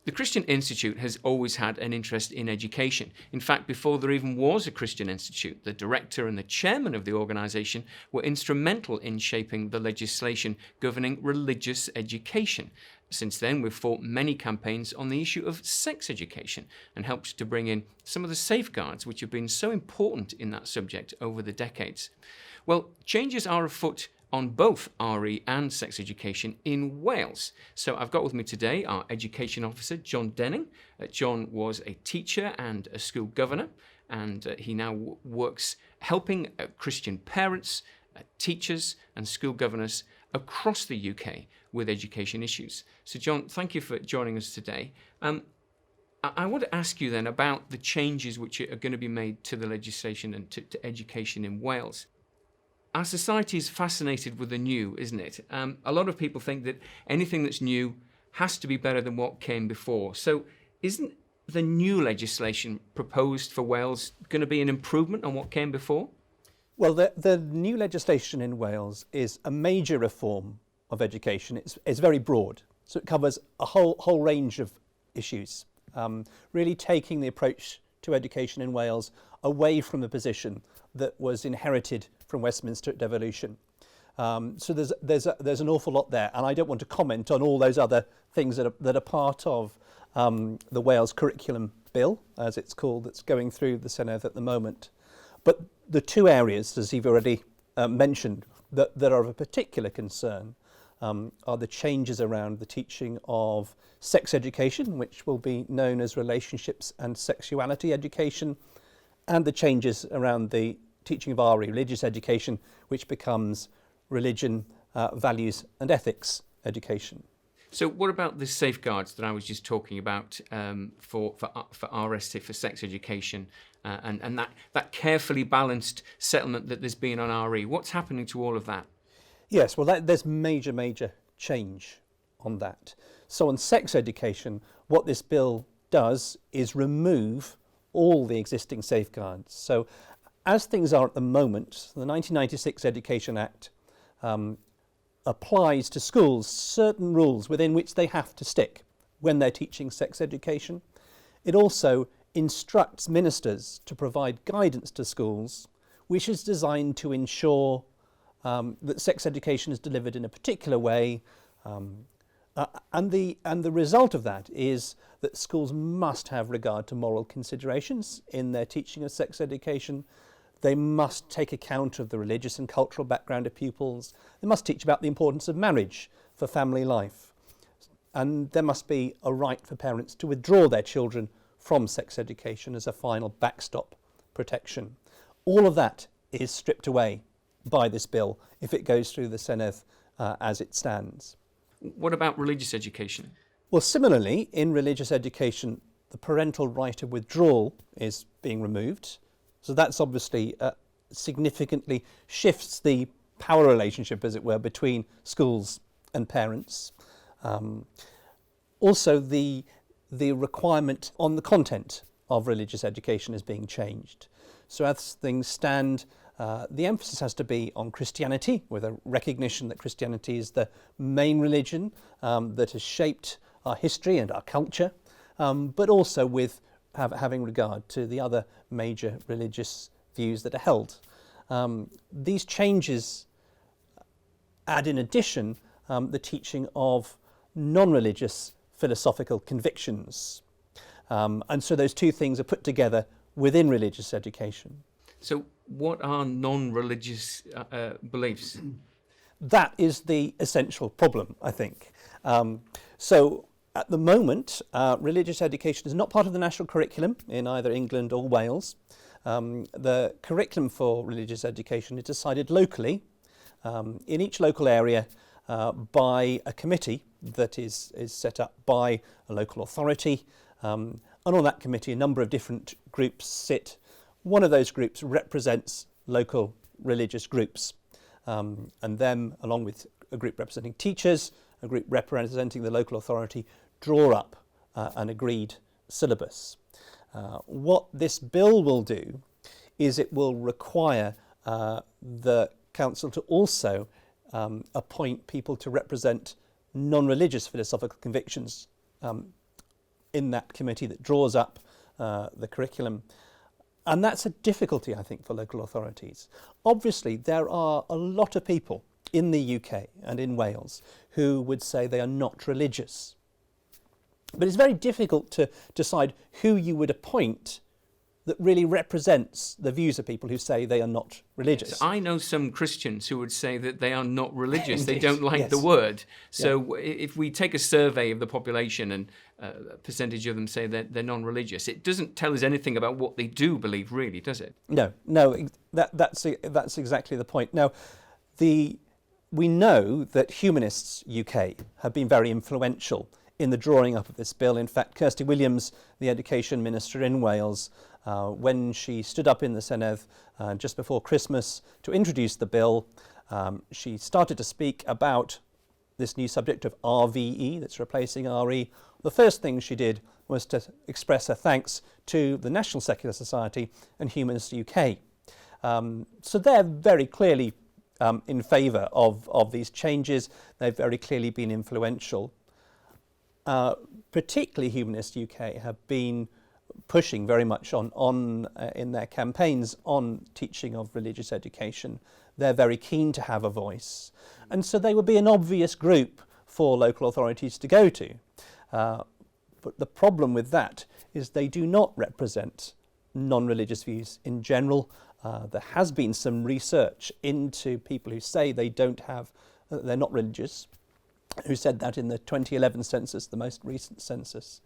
The Christian Institute has always had an interest in education. In fact, before there even was a Christian Institute, the director and the chairman of the organisation were instrumental in shaping the legislation governing religious education. Since then, we've fought many campaigns on the issue of sex education and helped to bring in some of the safeguards which have been so important in that subject over the decades. Well, changes are afoot on both RE and sex education in Wales. So I've got with me today our education officer, John Denning. John was a teacher and a school governor, and he now works helping Christian parents, teachers and school governors across the UK with education issues. So John, thank you for joining us today. I want to ask you then about the changes which are going to be made to the legislation and to education in Wales. Our society is fascinated with the new, isn't it? A lot of people think that anything that's new has to be better than what came before. So isn't the new legislation proposed for Wales going to be an improvement on what came before? Well, the new legislation in Wales is a major reform of education. It's very broad, so it covers a whole range of issues, really taking the approach to education in Wales away from the position that was inherited from Westminster devolution. So there's an awful lot there, and I don't want to comment on all those other things that are part of the Wales Curriculum Bill, as it's called, that's going through the Senedd at the moment. But the two areas, as you've already mentioned, that are of a particular concern are the changes around the teaching of sex education, which will be known as relationships and sexuality education, and the changes around the teaching of RE, religious education, which becomes religion, values and ethics education. So what about the safeguards that I was just talking about for RST, for sex education, and that carefully balanced settlement that there's been on RE? What's happening to all of that? Yes, well, there's major change on that. So on sex education, what this bill does is remove all the existing safeguards. So as things are at the moment, the 1996 Education Act applies to schools certain rules within which they have to stick when they're teaching sex education. It also instructs ministers to provide guidance to schools, which is designed to ensure that sex education is delivered in a particular way, and the result of that is that schools must have regard to moral considerations in their teaching of sex education. They must take account of the religious and cultural background of pupils. They must teach about the importance of marriage for family life. And there must be a right for parents to withdraw their children from sex education as a final backstop protection. All of that is stripped away by this bill if it goes through the Senedd as it stands. What about religious education? Well, similarly, in religious education, the parental right of withdrawal is being removed. So that's obviously significantly shifts the power relationship, as it were, between schools and parents. Also, the requirement on the content of religious education is being changed. So as things stand, the emphasis has to be on Christianity, with a recognition that Christianity is the main religion that has shaped our history and our culture, but also with having regard to the other major religious views that are held. These changes add, in addition, the teaching of non-religious philosophical convictions. And so those two things are put together within religious education. So what are non-religious beliefs? That is the essential problem, I think. So at the moment, religious education is not part of the national curriculum in either England or Wales. The curriculum for religious education is decided locally in each local area by a committee that is set up by a local authority. And on that committee, a number of different groups sit. One of those groups represents local religious groups, and them, along with a group representing teachers, a group representing the local authority, draw up an agreed syllabus. What this bill will do is it will require the council to also appoint people to represent non-religious philosophical convictions in that committee that draws up the curriculum. And that's a difficulty, I think, for local authorities. Obviously, there are a lot of people in the UK and in Wales who would say they are not religious. But it's very difficult to decide who you would appoint that really represents the views of people who say they are not religious. Yes, I know some Christians who would say that they are not religious. They Indeed, don't like yes. the word. So if we take a survey of the population and a percentage of them say that they're non-religious, it doesn't tell us anything about what they do believe, really, does it? No, that's exactly the point. Now, we know that Humanists UK have been very influential in the drawing up of this bill. In fact, Kirsty Williams, the Education Minister in Wales, when she stood up in the Senedd just before Christmas to introduce the bill, she started to speak about this new subject of RVE that's replacing RE. The first thing she did was to express her thanks to the National Secular Society and Humanist UK. So they're very clearly in favour of these changes. They've very clearly been influential. Particularly Humanist UK have been pushing very much on in their campaigns on teaching of religious education. They're very keen to have a voice. And so they would be an obvious group for local authorities to go to. But the problem with that is they do not represent non-religious views in general. There has been some research into people who say they're not religious, who said that in the 2011 census, the most recent census.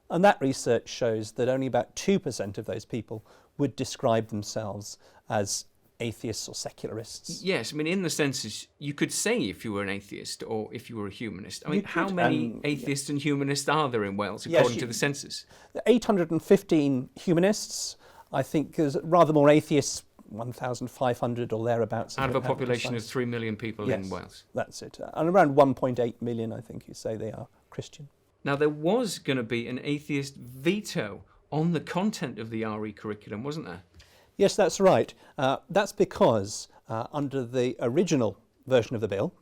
And that research shows that only about 2% of those people would describe themselves as atheists or secularists. Yes, I mean, in the census, you could say if you were an atheist or if you were a humanist. I mean, how many atheists and humanists are there in Wales, according to the census? 815 humanists. I think there's rather more atheists, 1,500 or thereabouts. Out of a population of 3 million people yes, in Wales. That's it. And around 1.8 million, I think you say they are Christian. Now, there was going to be an atheist veto on the content of the RE curriculum, wasn't there? Yes, that's right. That's because under the original version of the bill,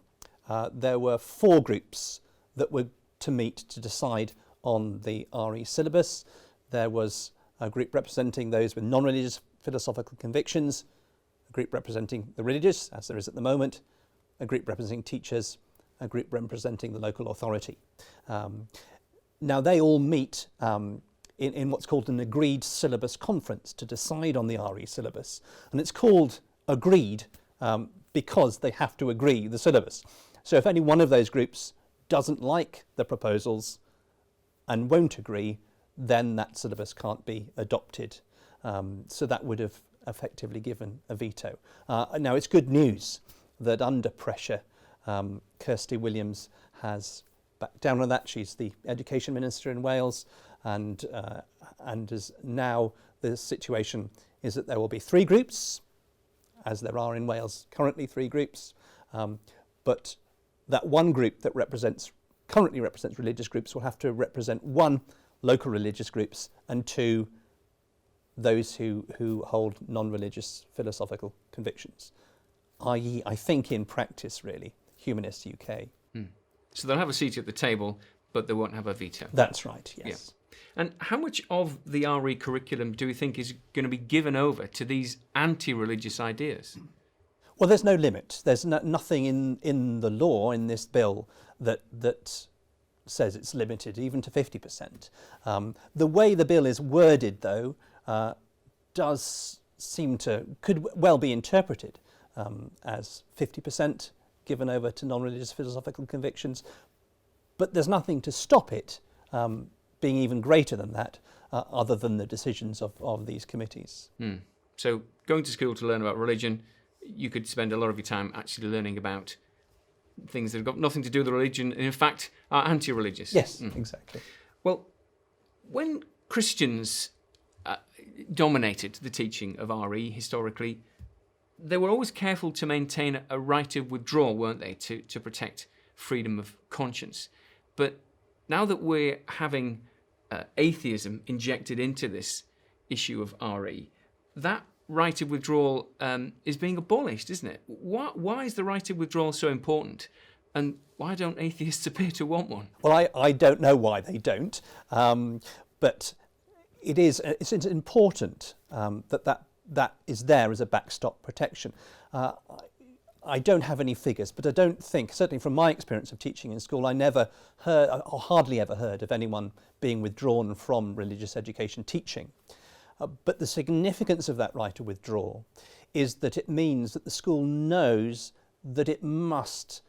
there were 4 groups that were to meet to decide on the RE syllabus. There was a group representing those with non-religious philosophical convictions, a group representing the religious, as there is at the moment, a group representing teachers, a group representing the local authority. Now, they all meet in what's called an agreed syllabus conference to decide on the RE syllabus. And it's called agreed because they have to agree the syllabus. So if any one of those groups doesn't like the proposals and won't agree, then that syllabus can't be adopted. So that would have effectively given a veto. Now, it's good news that under pressure, Kirsty Williams has backed down on that. She's the Education Minister in Wales, and as now the situation is that there will be 3 groups, as there are in Wales currently 3 groups, but that one group that currently represents religious groups will have to represent 1 local religious groups and 2 those who hold non-religious philosophical convictions, i.e., I think in practice really, Humanist UK. So they'll have a seat at the table, but they won't have a veto. That's right, yes. Yeah. And how much of the RE curriculum do we think is going to be given over to these anti-religious ideas? Well, there's no limit. There's nothing in the law, in this bill, that says it's limited even to 50%. The way the bill is worded, though, could well be interpreted as 50% given over to non-religious philosophical convictions, but there's nothing to stop it being even greater than that, other than the decisions of these committees. So going to school to learn about religion, you could spend a lot of your time actually learning about things that have got nothing to do with religion and in fact are anti-religious. Yes, exactly. Well, when Christians dominated the teaching of RE historically, they were always careful to maintain a right of withdrawal, weren't they, to protect freedom of conscience. But now that we're having atheism injected into this issue of RE, that right of withdrawal is being abolished, isn't it? Why is the right of withdrawal so important And why don't atheists appear to want one? Well, I don't know why they don't, but it's important that is there as a backstop protection. I don't have any figures, but I don't think, certainly from my experience of teaching in school, I never heard, or hardly ever heard, of anyone being withdrawn from religious education teaching. But the significance of that right to withdraw is that it means that the school knows that it must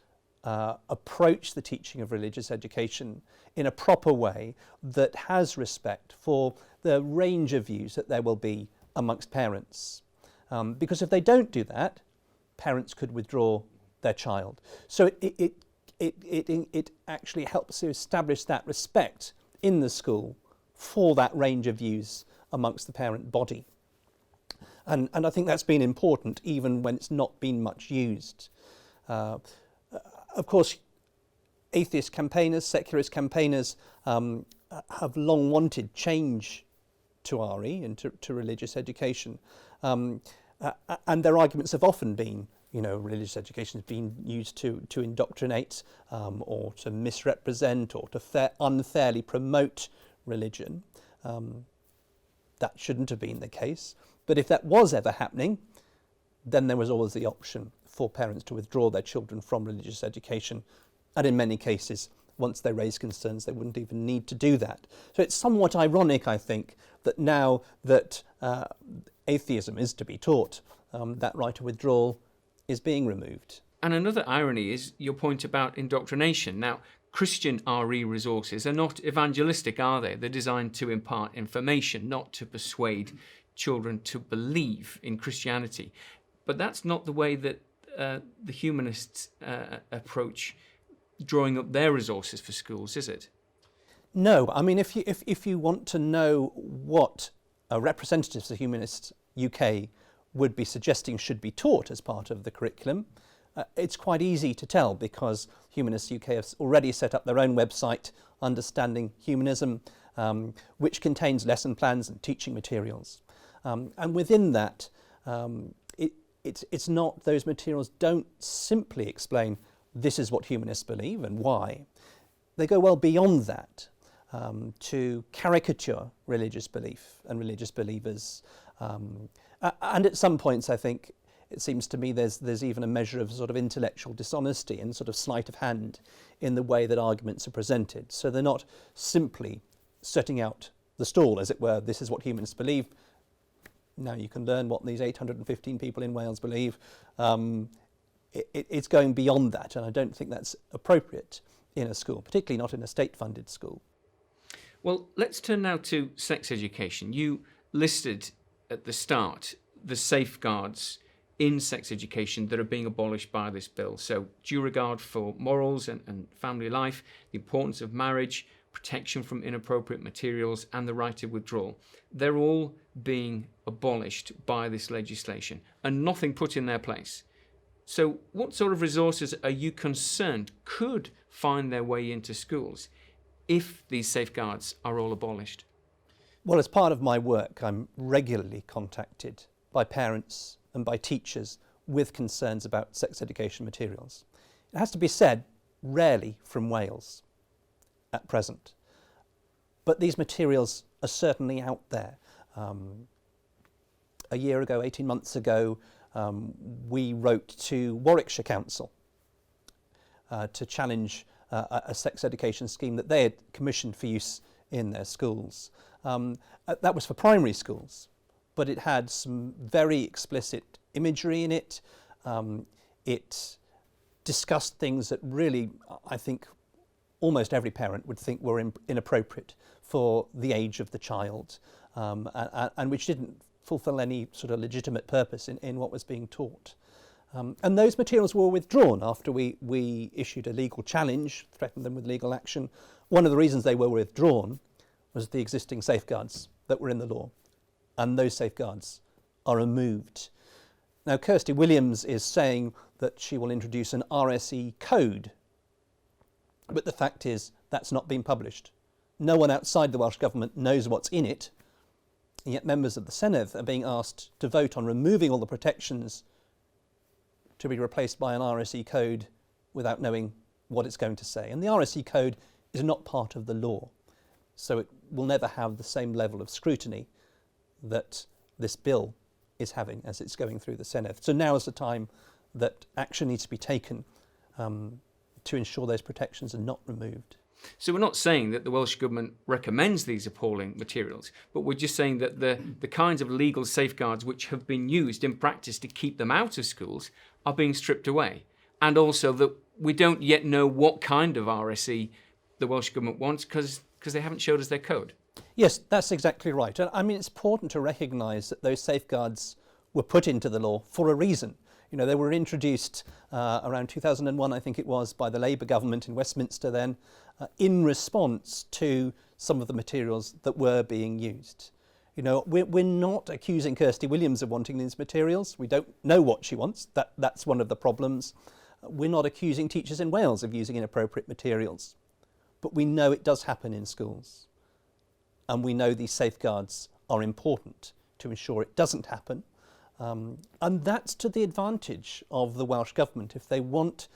approach the teaching of religious education in a proper way that has respect for the range of views that there will be amongst parents. Because if they don't do that, parents could withdraw their child. So it actually helps to establish that respect in the school for that range of views amongst the parent body. And I think that's been important even when it's not been much used. Of course, atheist campaigners, secularist campaigners have long wanted change to RE and to religious education. And their arguments have often been, religious education has been used to indoctrinate or to misrepresent or to unfairly promote religion. That shouldn't have been the case. But if that was ever happening, then there was always the option for parents to withdraw their children from religious education. And in many cases, once they raise concerns, they wouldn't even need to do that. So it's somewhat ironic, I think, that now that atheism is to be taught, that right to withdrawal is being removed. And another irony is your point about indoctrination. Now, Christian RE resources are not evangelistic, are they? They're designed to impart information, not to persuade children to believe in Christianity. But that's not the way that the humanists approach drawing up their resources for schools, is it? No, I mean, if you want to know what representatives of Humanist UK would be suggesting should be taught as part of the curriculum, it's quite easy to tell because Humanist UK have already set up their own website, Understanding Humanism, which contains lesson plans and teaching materials. And within that, it's not, those materials don't simply explain this is what humanists believe and why. They go well beyond that to caricature religious belief and religious believers. And at some points, I think, it seems to me there's even a measure of sort of intellectual dishonesty and sort of sleight of hand in the way that arguments are presented. So they're not simply setting out the stall, as it were, this is what humanists believe. Now you can learn what these 815 people in Wales believe. It's going beyond that, and I don't think that's appropriate in a school, particularly not in a state-funded school. Well, let's turn now to sex education. You listed at the start the safeguards in sex education that are being abolished by this bill. So due regard for morals and family life, the importance of marriage, protection from inappropriate materials, and the right of withdrawal. They're all being abolished by this legislation and nothing put in their place. So what sort of resources are you concerned could find their way into schools if these safeguards are all abolished? Well, as part of my work, I'm regularly contacted by parents and by teachers with concerns about sex education materials. It has to be said, rarely from Wales at present. But these materials are certainly out there. A year ago, 18 months ago, we wrote to Warwickshire Council to challenge a sex education scheme that they had commissioned for use in their schools. That was for primary schools, but it had some very explicit imagery in it. It discussed things that really, I think, almost every parent would think were inappropriate for the age of the child, and which didn't fulfill any sort of legitimate purpose in what was being taught. And those materials were withdrawn after we issued a legal challenge, threatened them with legal action. One of the reasons they were withdrawn was the existing safeguards that were in the law, and those safeguards are removed. Now, Kirsty Williams is saying that she will introduce an RSE code, but the fact is that's not been published. No one outside the Welsh Government knows what's in it, and yet members of the Senedd are being asked to vote on removing all the protections to be replaced by an RSE code without knowing what it's going to say. And the RSE code is not part of the law, so it will never have the same level of scrutiny that this bill is having as it's going through the Senate. So now is the time that action needs to be taken to ensure those protections are not removed. So we're not saying that the Welsh Government recommends these appalling materials, but we're just saying that the kinds of legal safeguards which have been used in practice to keep them out of schools are being stripped away. And also that we don't yet know what kind of RSE the Welsh Government wants because they haven't showed us their code. Yes, that's exactly right. And I mean, it's important to recognise that those safeguards were put into the law for a reason. You know, they were introduced around 2001, I think it was, by the Labour government in Westminster then, in response to some of the materials that were being used. You know, we're not accusing Kirsty Williams of wanting these materials. We don't know what she wants. That's one of the problems. We're not accusing teachers in Wales of using inappropriate materials. But we know it does happen in schools. And we know these safeguards are important to ensure it doesn't happen. And that's to the advantage of the Welsh Government. If they want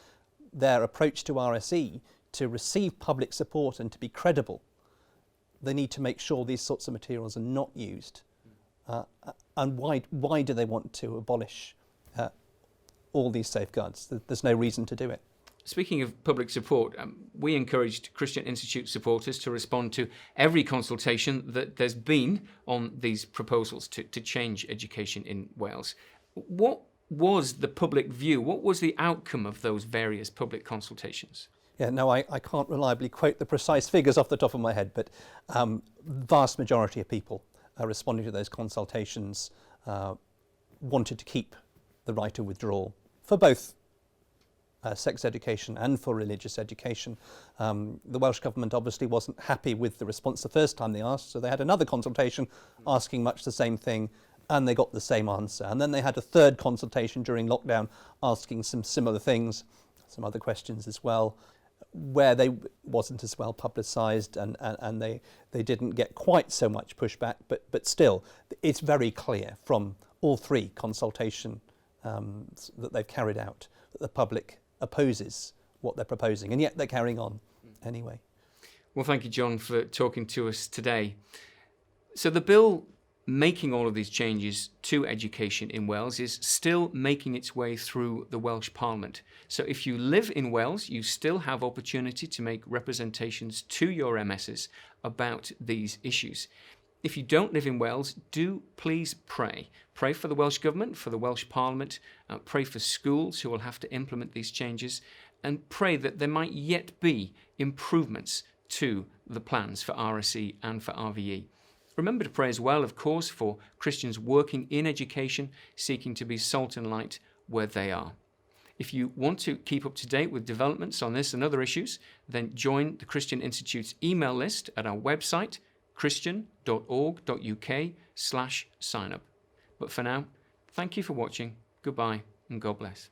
their approach to RSE to receive public support and to be credible, they need to make sure these sorts of materials are not used. And why do they want to abolish all these safeguards? There's no reason to do it. Speaking of public support, we encouraged Christian Institute supporters to respond to every consultation that there's been on these proposals to change education in Wales. What was the public view? What was the outcome of those various public consultations? Yeah, no, I can't reliably quote the precise figures off the top of my head, but vast majority of people responding to those consultations wanted to keep the right of withdrawal for both sex education and for religious education. The Welsh Government obviously wasn't happy with the response the first time they asked, so they had another consultation asking much the same thing, and they got the same answer. And then they had a third consultation during lockdown asking some similar things, some other questions as well, where they wasn't as well publicised and they didn't get quite so much pushback, but still, it's very clear from all three consultations that they've carried out that the public opposes what they're proposing, and yet they're carrying on anyway. Well, thank you, John, for talking to us today. So the bill making all of these changes to education in Wales is still making its way through the Welsh Parliament. So if you live in Wales, you still have opportunity to make representations to your MSs about these issues. If you don't live in Wales, do please pray. Pray for the Welsh Government, for the Welsh Parliament, pray for schools who will have to implement these changes, and pray that there might yet be improvements to the plans for RSE and for RVE. Remember to pray as well, of course, for Christians working in education, seeking to be salt and light where they are. If you want to keep up to date with developments on this and other issues, then join the Christian Institute's email list at our website, christian.org.uk/signup. But for now, thank you for watching, goodbye, and God bless.